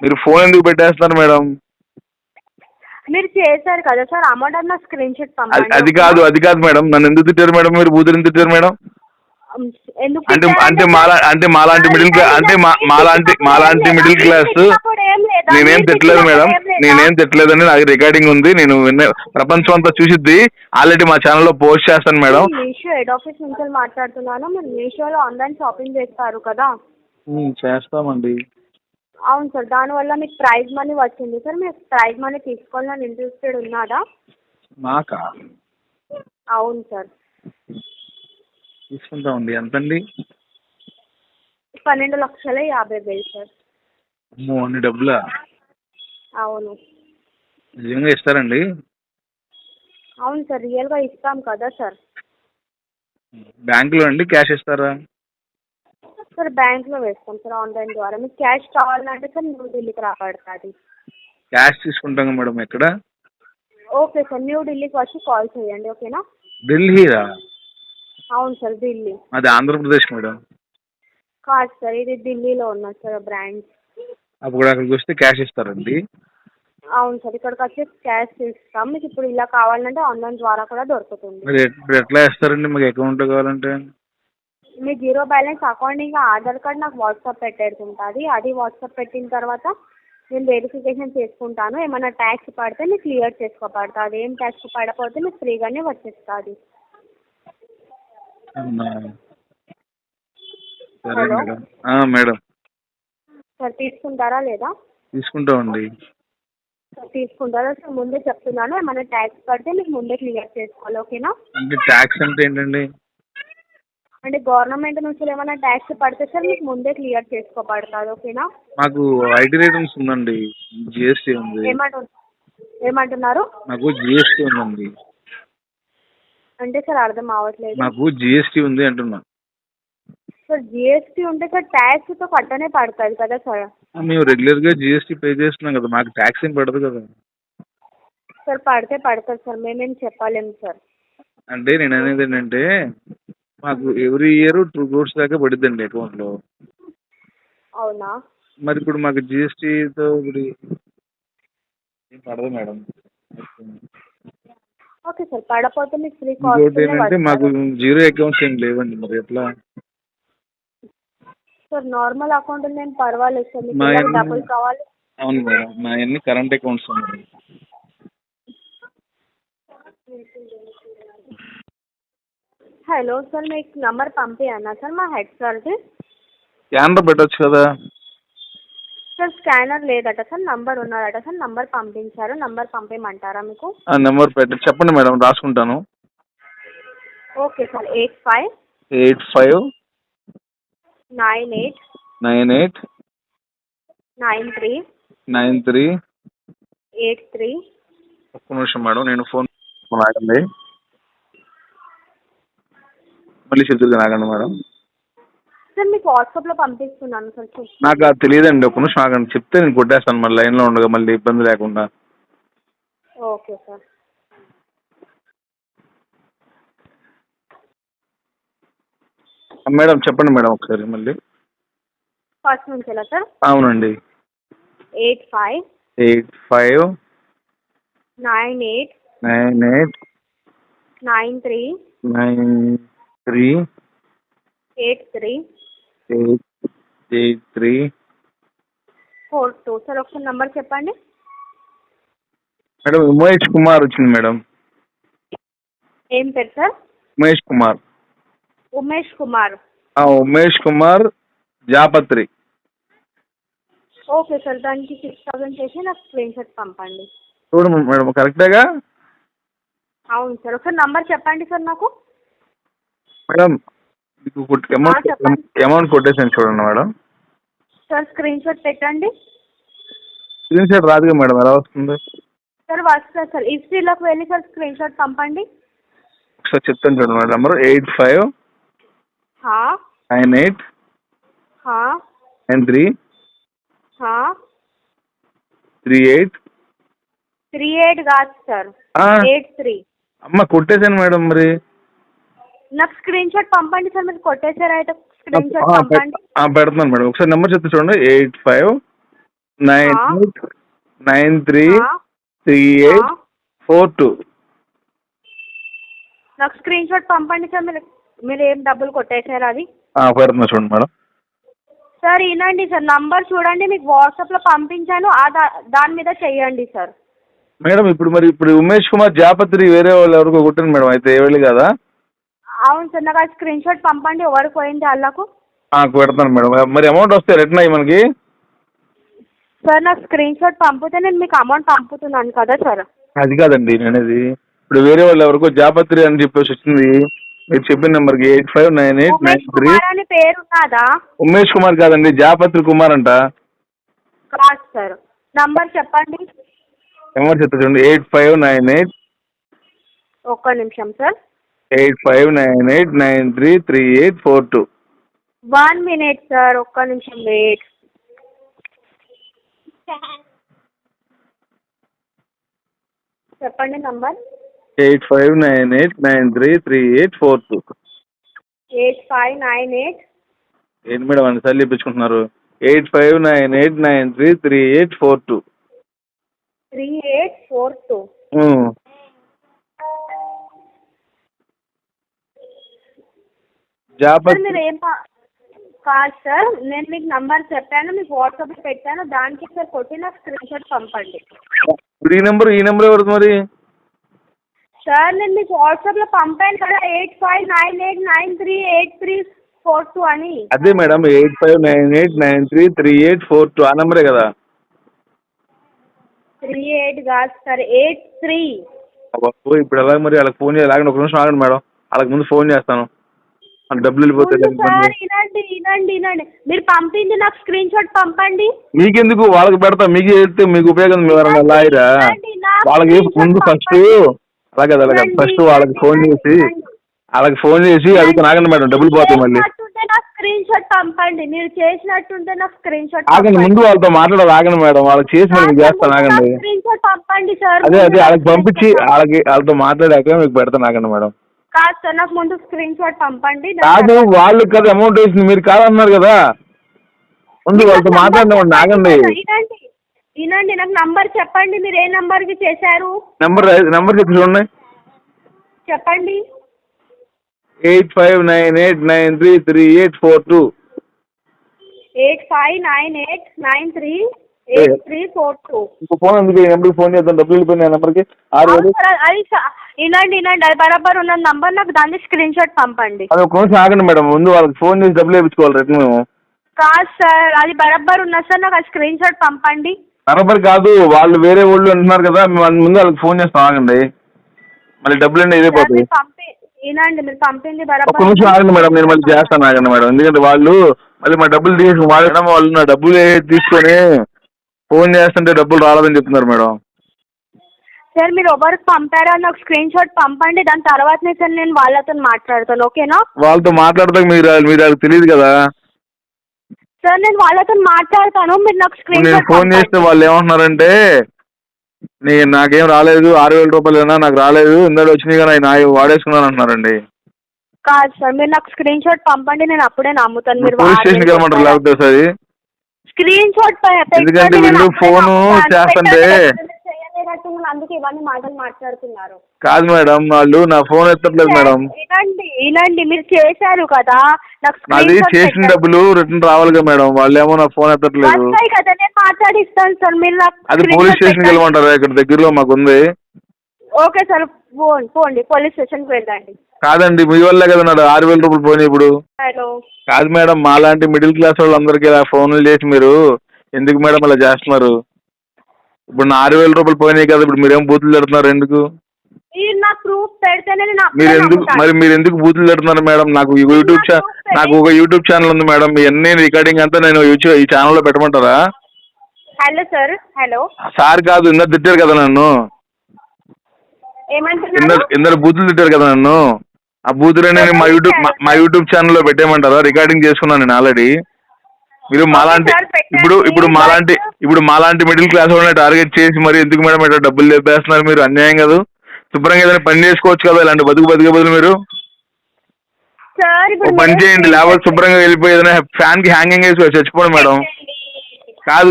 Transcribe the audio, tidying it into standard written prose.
మీరు ఫోన్ ఎందుకు పెట్టేస్తున్నారు మేడం? మీరు చేశారు కదా సార్, అమౌంట్ అన్న స్క్రీన్ షాట్ అది పంపండి. అది ఓకేనా? కాదు అది కాదు మేడం. నన్ను ఎందుకు తిట్టారు మేడం? మీరు బూతులు ఎందుకు తిట్టారు మేడం? ఎందుకు అంటే తిట్టారంటే అంటే సార్, అంటే మాలాంటి మిడిల్ క్లాస్ అంటే మీరు తిట్టినప్పుడు ఏం మాలాంటి లేదా? మిడిల్ మీరు క్లాస్. తిట్టినప్పుడు ఏం లేదా? నేనేం మీరు తిట్టలేదు తిట్టినప్పుడు మేడం. ఏం లేదా? నేనేం తిట్టలేదని నాకు రికార్డింగ్ ఉంది. నేను ప్రపంచం అంతా చూసిద్ది. ఆల్రెడీ మా ఛానల్లో పోస్ట్ చేస్తాను మేడం. నేను మీషో హెడ్ ఆఫీస్ నుంచి మాట్లాడుతున్నాను. మీరు మీషోలో ఆన్లైన్ షాపింగ్ చేస్తారు కదా? చేస్తామండి. అవును సార్, దానివల్ల మీకు ప్రైజ్ మనీ వచ్చింది సార్. మీరు ప్రైజ్ మనీ తీసుకోవాలని ఇంట్రెస్టెడ్ ఉన్నారా? మాకా? అవును సార్. తీసుకుంటామండి. ఎంతండి? 12,50,000 సార్. అమ్మో, అన్ని డబ్బులా? అవును. నిజంగా ఇస్తారండి? అవును సార్, రియల్గా ఇస్తాం కదా సార్. బ్యాంకులో అండి, క్యాష్ ఇస్తారా? సార్ బ్యాంక్లో వేస్తాం సార్, ఆన్లైన్ ద్వారా. మీకు క్యాష్ కావాలంటే సార్ న్యూ ఢిల్లీకి రాబడుతుంది. క్యాష్ తీసుకుంటాం మేడం. ఎక్కడ? ఓకే సార్, న్యూ ఢిల్లీకి వచ్చి కాల్ చేయండి. ఓకేనా? ఢిల్లీరా? అవును సార్, ఢిల్లీ అది ఆంధ్రప్రదేశ్ మేడం. కాదు సార్, ఇది ఢిల్లీలో ఉన్నది సార్ బ్రాంచ్. అప్పుడు అక్కడికి వస్తే క్యాష్ ఇస్తారండి? అవును సార్, ఇక్కడికి వచ్చి క్యాష్ ఇస్తాం. మీకు ఇప్పుడు ఇలా కావాలంటే ఆన్లైన్ ద్వారా కూడా దొరుకుతుంది. మరి ఇప్పుడు ఎట్లా ఇస్తారండి మాకు అకౌంట్లో కావాలంటే? మీ జీరో బ్యాలెన్స్ అకౌంట్ ఇంకా ఆధార్ కార్డ్ నాకు వాట్సాప్ పెట్టేది ఉంటుంది. అది వాట్సాప్ పెట్టిన తర్వాత నేను వెరిఫికేషన్ చేసుకుంటాను. ఏమైనా ట్యాక్స్ పడితే మీకు క్లియర్ చేసుకోబడుతుంది. అదేం ట్యాక్స్ పడకపోతే మీకు ఫ్రీగానే వచ్చేస్తుంది. అవునా? సరే హలో మేడం. మేడం సార్, తీసుకుంటారా లేదా? తీసుకుంటామండి. సార్ తీసుకుంటారా సార్? ముందే చెప్తున్నాను, ఏమైనా ట్యాక్స్ పడితే మీకు ముందే క్లియర్ చేసుకోవాలి. ఓకేనా? అంటే ట్యాక్స్ అంటే ఏంటండి? అంటే గవర్నమెంట్ నుంచి ఏమైనా ట్యాక్స్ పడితే సార్ మీకు ముందే క్లియర్ చేసుకోబడుతుంది. ఓకేనా? మాకు ఐటీ రేటింగ్స్ ఉందండి. జిఎస్టీ ఉంది. ఏమంటున్నారు? నాకు జిఎస్టీ ఉందండి. అంటే సార్ అర్థం అవ్వట్లేదు. నాకు జిఎస్టీ ఉంది అంటున్నా. సార్ జిఎస్టీ ఉంటే సార్ ట్యాక్స్తో కట్టనే పడుతుంది కదా సార్. మేము రెగ్యులర్గా జిఎస్టీ పే చేస్తున్నాం కదా, మాకు ట్యాక్స్ ఏం పడదు కదా. సార్ పడితే పడుతుంది సార్, మేమేం చెప్పలేము సార్. అంటే నేను అనేది ఏంటంటే, మాకు ఎవ్రీ ఇయర్ 2 crores దాకా పడుద్దండి అకౌంట్లో. అవునా? మరి ఇప్పుడు మాకు జిఎస్టీతో ఇప్పుడు ఏం పడదు మేడం. ఓకే సార్, పడపోతే మీకు ఫ్రీ ఇంకోటి కాస్ట్లోనే ఏంటంటే మాకు వస్తారు. జీరో అకౌంట్స్ ఏం లేవండి, మరి ఎట్లా? సార్ నార్మల్ అకౌంట్ నేను పర్వాలేదు సార్, మీకు మా ఎలా అన్ని డబ్బులు కావాలి? అవును మేడం, మా అన్ని కరెంట్ అకౌంట్స్ ఉన్నాయి. హలో సార్, మీకు నెంబర్ పంపించన్నా సార్ మా హెడ్ సార్ది? స్కానర్ పెట్టచ్చు కదా. సార్ స్కానర్ లేదట సార్, నంబర్ ఉన్నదట సార్. నంబర్ పంపించారు, నంబర్ పంపించమంటారా మీకు? ఆ నెంబర్ చెప్పండి మేడం, రాసుకుంటాను. Okay sir, 85 85 98 98 93 93. 83. ఒక్క నిమిషం మేడం, నేను ఫోన్ ఆగండి, మళ్ళీ చెప్తున్నా ఆగండి మేడం. సార్ మీకు వాట్సాప్లో పంపిస్తున్నాను సార్, చూసి. నాకు అది తెలియదండి, ఒక్క నిమిషం ఆగండి, చెప్తే నేను కొట్టేస్తాను మళ్ళీ లైన్లో ఉండగా, మళ్ళీ ఇబ్బంది లేకుండా. Okay sir. మేడం చెప్పండి మేడం ఒకసారి మళ్ళీ. ఫస్ట్ నుంచేలా సార్? అవునండి. 85 85 98 98 93 93 83 83 42. సార్ ఒకసారి నెంబర్ చెప్పండి. మేడం ఉమేష్ కుమార్ వచ్చింది మేడం. ఏం పేరు సార్? ఉమేష్ కుమార్. ఉమేష్ కుమార్. ఉమేష్ కుమార్ జాపత్రి. ఓకే సార్, దానికి 6,000 చేసి నాకు స్క్రీన్ షాట్ పంపండి. చూడు మేడం, కరెక్టేగా? అవును సార్, ఒకసారి నంబర్ చెప్పండి సార్ నాకు. మేడం మీకు చెప్పండి అమౌంట్ కొట్టేసాను చూడండి మేడం. సార్. స్క్రీన్ షాట్ పెట్టండి. స్క్రీన్ షాట్ రాదుగా మేడం, ఎలా వస్తుంది? సార్ వస్తుంది సార్, హిస్టరీలోకి వెళ్ళి సార్ స్క్రీన్ షాట్ పంపండి. ఒకసారి చెప్తాను చూడండి మేడం, నెంబర్ 85 98 93 38. 38 కాదు సార్, 83. అమ్మ కొట్టేసాను మేడం. మరి నాకు స్క్రీన్ షాట్ పంపండి సార్, మీరు కొట్టేసారు అయితే స్క్రీన్ షాట్ పంపండి. పెడుతున్నాను మేడం, ఒకసారి నెంబర్ చెప్తే చూడండి. 85 98933842. నాకు స్క్రీన్ షాట్ పంపండి సార్. మీరు ఏం డబ్బులు కొట్టేసారు అది పెడుతున్నా చూడండి మేడం. సార్ వినండి సార్, నంబర్ చూడండి, మీకు వాట్సాప్లో పంపించాను, దాని మీద చెయ్యండి సార్. మేడం ఇప్పుడు ఉమేష్ కుమార్ జాపత్రి వేరే వాళ్ళు ఎవరికో కొట్టింది మేడం, అయితే ఏ వెళ్ళి కదా? అవును సార్, నాకు ఆ స్క్రీన్ షాట్ పంపండి ఎవరికి పోయింది వాళ్ళకు. పెడతాను మేడం. మరి అమౌంట్ వస్తే రిటర్న్ అయ్యి మనకి? సార్ నాకు స్క్రీన్ షాట్ పంపితే నేను మీకు అమౌంట్ పంపుతున్నాను కదా సార్. అది కాదండి నేనేది, ఇప్పుడు వేరే వాళ్ళు ఎవరికో జాపత్రి అని చెప్పేసి వచ్చింది, మీరు చెప్పిన నెంబర్కి 859893. అని పేరు ఉన్నదా? ఉమేష్ కుమార్ కాదండి, జాపత్రి కుమార్ అంట. కాదు సార్, నంబర్ చెప్పండి. నెంబర్ చెప్తా చూడండి, 8598. ఒక్క నిమిషం సార్. 8598933842. 1 minute సార్, ఒక్క నిమిషం వెయిట్. చెప్పండి నంబర్. 8598933842. 8598. ఏంటి మేడం అన్నిసార్లు చెప్పించుకుంటున్నారు? 8598933842. 3842. మీరు ఏం కాదు సార్, నేను మీకు నంబర్ చెప్పాను, మీకు వాట్సాప్లో పెట్టాను, దానికి సార్ కొట్టి నాకు స్క్రీన్ షాట్ పంపండి. ఈ నెంబర్ ఎవరిది మరి? సార్ నేను మీకు వాట్సాప్లో పంపాను కదా, 8598938342 అని. అదే మేడం, 8598933842 ఆ నెంబరే కదా? 38 కాదు సార్, 83. ఇప్పుడు ఎలా మరి? వాళ్ళకి ఫోన్ చేయాలి, ఒక నిమిషం ఆగండి మేడం, వాళ్ళకి ముందు ఫోన్ చేస్తాను, డబ్బులు వెళ్ళిపోతాయి. వినండి, మీరు పంపింది నాకు స్క్రీన్ షాట్ పంపండి. మీకెందుకు, వాళ్ళకి పెడతా, మీకు చేస్తే మీకు ఉపయోగం. లాయరా వాళ్ళకి ముందు ఫస్ట్ అలాగే ఫస్ట్ వాళ్ళకి ఫోన్ చేసి అడిగితే నాగండి మేడం, డబ్బులు పోతాయి మళ్ళీ. స్క్రీన్ షాట్ పంపండి, మీరు చేసినట్టుంటే నాకు స్క్రీన్ షాట్ ఆగండి, ముందు వాళ్ళతో మాట్లాడాలి, ఆగండి మేడం, వాళ్ళకి చేసి మీకు చేస్తాను, ఆగండి. స్క్రీన్ షాట్ పంపండి సార్. అదే వాళ్ళకి పంపించి వాళ్ళతో మాట్లాడాక మీకు పెడతాను, ఆగండి మేడం. కాదు సార్, నాకు ముందు స్క్రీన్ షాట్ పంపండి. కాదు, వాళ్ళు కదా అమౌంట్ వేసింది, మీరు కాదన్నారు కదా, ముందు వాళ్ళతో మాట్లాడినామండి, ఆగండి. వినండి, నాకు నంబర్ చెప్పండి, మీరు ఏ నంబర్కి చేశారు? నెంబర్ చెప్పి చూడండి. చెప్పండి. 8598933842. 8598938342. ఫోన్ ఎందుకు? ఈ నెంబర్కి ఫోన్ చేద్దాం, డబ్బులు వెళ్ళిపోయిన నెంబర్కి 6000. వినండి, అది బరాబర్ ఉన్న నంబర్, నాకు దాన్ని స్క్రీన్ షాట్ పంపండి. అది ఒక నిమిషం ఆగండి మేడం, ముందు వాళ్ళకి ఫోన్ చేసి డబ్బులు వేయించుకోవాలి రిటర్న్ మేము. కాదు సార్, అది బరాబర్ ఉన్నది సార్, నాకు ఆ స్క్రీన్ షాట్ పంపండి. బరాబర్ కాదు, వాళ్ళు వేరే వాళ్ళు అంటున్నారు కదా, మేము ముందు వాళ్ళకి ఫోన్ చేస్తాం, ఆగండి, మళ్ళీ డబ్బులు అండి ఇదైపోతుంది. వినండి, మీరు పంపింది ఒక బరాబర్. నిమిషం ఆగండి మేడం, నేను మళ్ళీ చేస్తాను, ఆగండి మేడం, ఎందుకంటే వాళ్ళు మళ్ళీ మా డబ్బులు వాళ్ళు నా డబ్బులు తీసుకొని ఫోన్ చేస్తుంటే డబ్బులు రాలేదని చెప్తున్నారు మేడం. సార్ మీరు ఎవరికి పంపారో నాకు స్క్రీన్ షాట్ పంపండి, దాని తర్వాతనే సార్ నేను వాళ్ళతో మాట్లాడతాను, ఓకేనా? వాళ్ళతో మాట్లాడతాం, మీరు నాకు తెలియదు కదా సార్. నేను వాళ్ళతో మాట్లాడతాను, మీరు నాకు స్క్రీన్ షాట్ ఫోన్ చేస్తే వాళ్ళు ఏమంటున్నారంటే, నాకేం రాలేదు, 6000 రూపాయలు నాకు రాలేదు, ఇందాక వచ్చినాయి కానీ నా వాడేసుకున్నాను అంటున్నారండి. కాదు సార్, మీరు నాకు స్క్రీన్ షాట్ పంపండి, నేను అప్పుడే నమ్ముతాను. మీరు పోలీస్ స్టేషన్కి వెళ్ళమంటారు లేకపోతే సార్ స్క్రీన్ షాట్ ఎందుకంటే వీళ్ళు ఫోను చేస్తుంటే అందుకే ఇవన్నీ మాటలు మాట్లాడుతున్నారు. కాదు మేడం, వాళ్ళు నా ఫోన్ ఎత్తట్లేదు మేడం. వినండి, మీరు చేశారు కదా, అది చేసిన డబ్బులు రిటర్న్ రావాలి కదా మేడం, వాళ్ళు ఏమో నా ఫోన్ ఎత్తట్లేదు కదా, నేను మాట్లాడిస్తాను సార్. మీరు అది పోలీస్ స్టేషన్కి వెళ్ళమంటారా? ఇక్కడ దగ్గరలో మాకు ఉంది. ఓకే సార్, పోండి పోలీస్ స్టేషన్కి వెళ్ళండి. కాదండి, మీ వల్లే కదా 6000 రూపాయలు పోయినాయి ఇప్పుడు. హలో కాదు మేడం, మాలాంటి మిడిల్ క్లాస్ వాళ్ళందరికీ ఇలా ఫోన్లు చేసి మీరు ఎందుకు మేడం ఇలా చేస్తున్నారు? ఇప్పుడు నా 6000 రూపాయలు పోయినాయి కదా, ఇప్పుడు మీరేం బూతులు తిడుతున్నారు ఎందుకు? మీరు ఎందుకు బూతులు తిడుతున్నారు మేడం? నాకు ఒక యూట్యూబ్ ఛానల్ ఉంది మేడం, ఇవన్నీ రికార్డింగ్ అంతా నేను ఈ ఛానల్లో పెట్టమంటారా? Hello sir. హలో సార్ కాదు, ఇందరు తిట్టారు కదా నన్ను, ఇందరు బూతులు తిట్టారు కదా నన్ను, ఆ బూతులనే మా యూట్యూబ్ ఛానల్లో పెట్టేయమంటారా? రికార్డింగ్ చేసుకున్నాను నేను ఆల్రెడీ. మీరు మాలాంటి ఇప్పుడు మాలాంటి మిడిల్ క్లాస్ వాళ్ళని టార్గెట్ చేసి మరి ఎందుకు మేడం ఇట్లా డబ్బులు తెప్పేస్తున్నారు? మీరు అన్యాయం కదా, శుభ్రంగా ఏదైనా పని చేసుకోవచ్చు కదా, ఇలాంటి బతికే బదులు మీరు పని చేయండి, లేకపోతే శుభ్రంగా వెళ్ళిపోయి ఏదైనా ఫ్యాన్ కి హ్యాంగింగ్ వేసి చచ్చిపోండి మేడం. కాదు